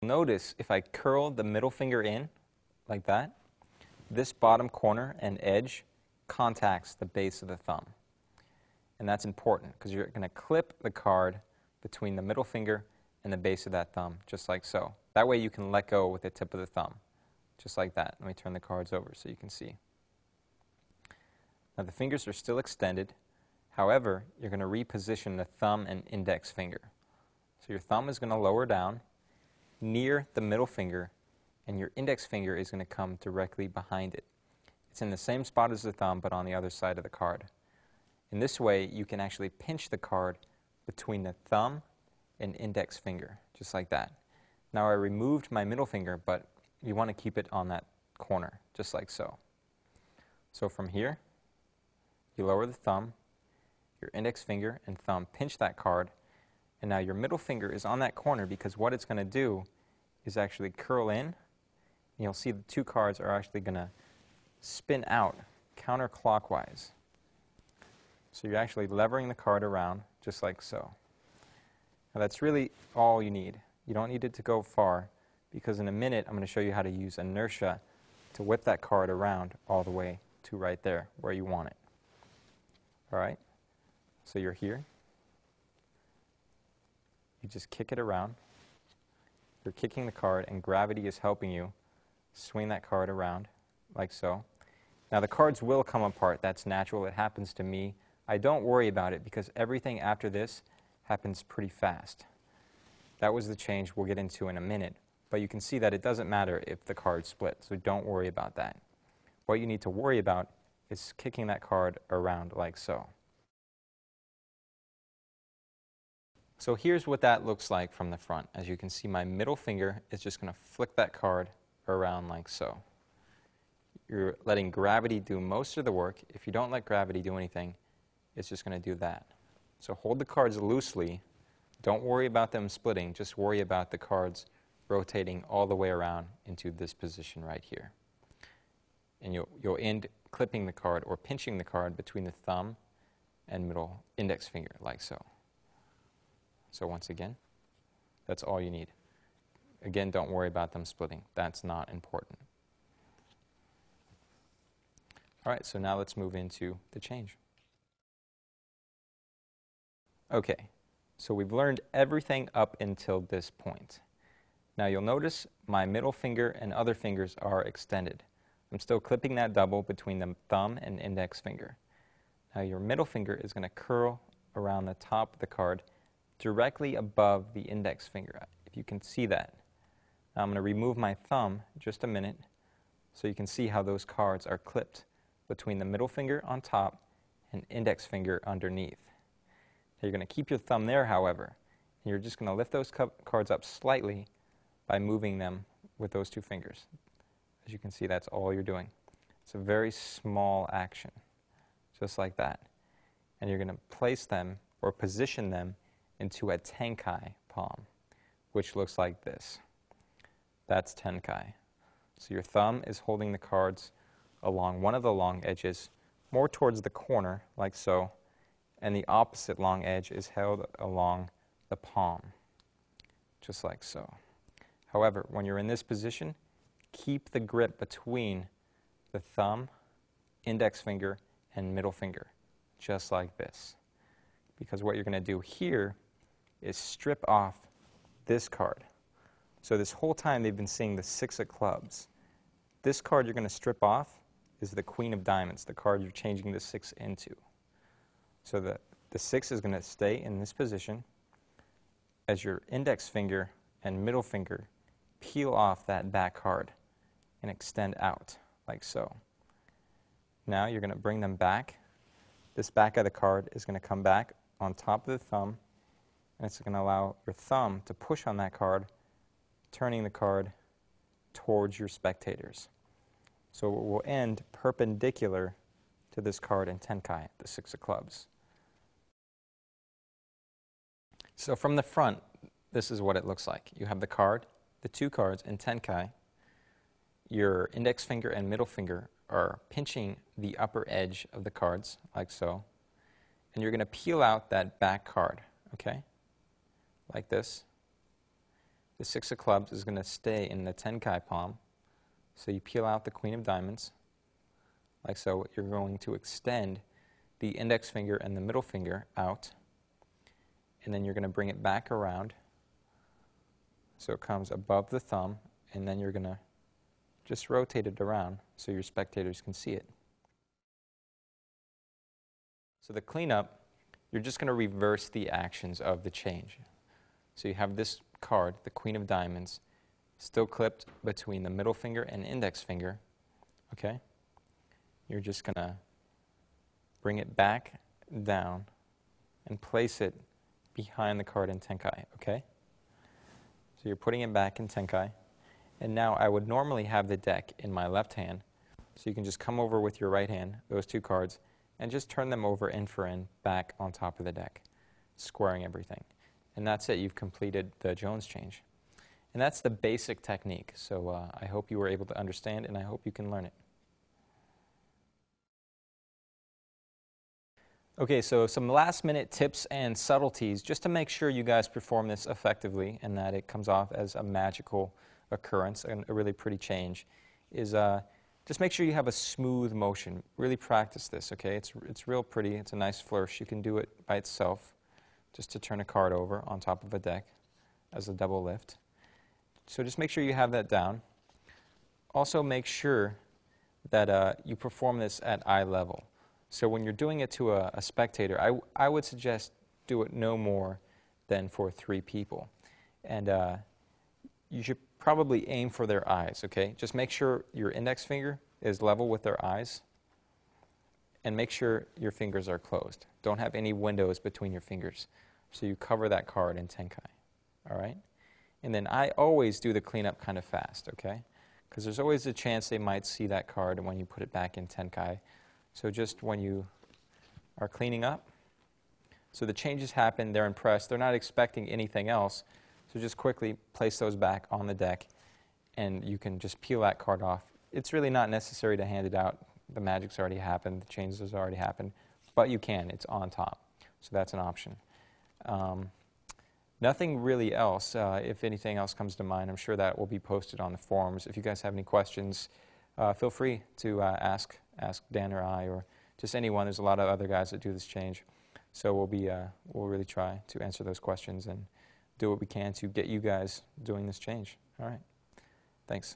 Notice if I curl the middle finger in like that, this bottom corner and edge contacts the base of the thumb. And that's important because you're going to clip the card between the middle finger and the base of that thumb, just like so. That way you can let go with the tip of the thumb, just like that. Let me turn the cards over so you can see. Now the fingers are still extended. However, you're going to reposition the thumb and index finger. So your thumb is going to lower down near the middle finger, and your index finger is going to come directly behind it. It's in the same spot as the thumb, but on the other side of the card. In this way, you can actually pinch the card between the thumb and index finger, just like that. Now I removed my middle finger, but you want to keep it on that corner, just like so. So from here, you lower the thumb, your index finger and thumb pinch that card, and now your middle finger is on that corner because what it's going to do is actually curl in, and you'll see the two cards are actually going to spin out counterclockwise. So you're actually levering the card around just like so. Now that's really all you need. You don't need it to go far because in a minute I'm going to show you how to use inertia to whip that card around all the way to right there where you want it. Alright? So you're here. You just kick it around. You're kicking the card and gravity is helping you swing that card around like so. Now the cards will come apart. That's natural. It happens to me. I don't worry about it because everything after this happens pretty fast. That was the change we'll get into in a minute. But you can see that it doesn't matter if the card split, so don't worry about that. What you need to worry about is kicking that card around like so. So here's what that looks like from the front. As you can see, my middle finger is just going to flick that card around like so. You're letting gravity do most of the work. If you don't let gravity do anything, it's just going to do that. So hold the cards loosely. Don't worry about them splitting. Just worry about the cards rotating all the way around into this position right here. And you'll end clipping the card or pinching the card between the thumb and middle index finger, like so. So once again, that's all you need. Again, don't worry about them splitting. That's not important. All right, so now let's move into the change. Okay, so we've learned everything up until this point. Now you'll notice my middle finger and other fingers are extended. I'm still clipping that double between the thumb and index finger. Now your middle finger is going to curl around the top of the card directly above the index finger, if you can see that. Now I'm going to remove my thumb just a minute so you can see how those cards are clipped between the middle finger on top and index finger underneath. Now you're going to keep your thumb there, however, and you're just going to lift those cards up slightly by moving them with those two fingers. As you can see, that's all you're doing. It's a very small action, just like that. And you're going to place them or position them into a tenkai palm, which looks like this. That's tenkai. So your thumb is holding the cards along one of the long edges, more towards the corner, like so, and the opposite long edge is held along the palm, just like so. However, when you're in this position, keep the grip between the thumb, index finger, and middle finger, just like this. Because what you're going to do here is strip off this card. So this whole time they've been seeing the 6 of clubs. This card you're going to strip off is the Queen of Diamonds, the card you're changing the 6 into. So the 6 is going to stay in this position as your index finger and middle finger peel off that back card and extend out, like so. Now you're going to bring them back. This back of the card is going to come back on top of the thumb, and it's going to allow your thumb to push on that card, turning the card towards your spectators. So it will end perpendicular to this card in tenkai, the 6 of clubs. So from the front, this is what it looks like. You have the card, the 2 cards in tenkai. Your index finger and middle finger are pinching the upper edge of the cards, like so. And you're going to peel out that back card, okay? Like this. The 6 of clubs is going to stay in the Tenkai palm. So you peel out the Queen of diamonds, like so. You're going to extend the index finger and the middle finger out, and then you're going to bring it back around so it comes above the thumb, and then you're going to just rotate it around so your spectators can see it. So the cleanup, you're just going to reverse the actions of the change. So you have this card, the Queen of diamonds, still clipped between the middle finger and index finger, okay? You're just going to bring it back down and place it behind the card in Tenkai, okay? So you're putting it back in Tenkai. And now I would normally have the deck in my left hand, so you can just come over with your right hand, those 2 cards, and just turn them over end for end back on top of the deck, squaring everything. And that's it. You've completed the Jones change. And that's the basic technique. So I hope you were able to understand, and I hope you can learn it. Okay, so some last-minute tips and subtleties just to make sure you guys perform this effectively and that it comes off as a magical occurrence and a really pretty change is just make sure you have a smooth motion. Really practice this, okay? It's real pretty. It's a nice flourish. You can do it by itself, just to turn a card over on top of a deck as a double lift. So just make sure you have that down. Also make sure that you perform this at eye level. So when you're doing it to a spectator, I would suggest do it no more than for 3 people. And you should probably aim for their eyes, okay? Just make sure your index finger is level with their eyes, and make sure your fingers are closed. Don't have any windows between your fingers. So you cover that card in Tenkai, all right? And then I always do the cleanup kind of fast, okay? Because there's always a chance they might see that card when you put it back in Tenkai. So just when you are cleaning up, so the changes happen, they're impressed, they're not expecting anything else, so just quickly place those back on the deck, and you can just peel that card off. It's really not necessary to hand it out. The magic's already happened, the changes has already happened, but you can. It's on top, so that's an option. Nothing really else. If anything else comes to mind, I'm sure that will be posted on the forums. If you guys have any questions, feel free to ask Dan or I, or just anyone. There's a lot of other guys that do this change, so we'll really try to answer those questions and do what we can to get you guys doing this change. All right. Thanks.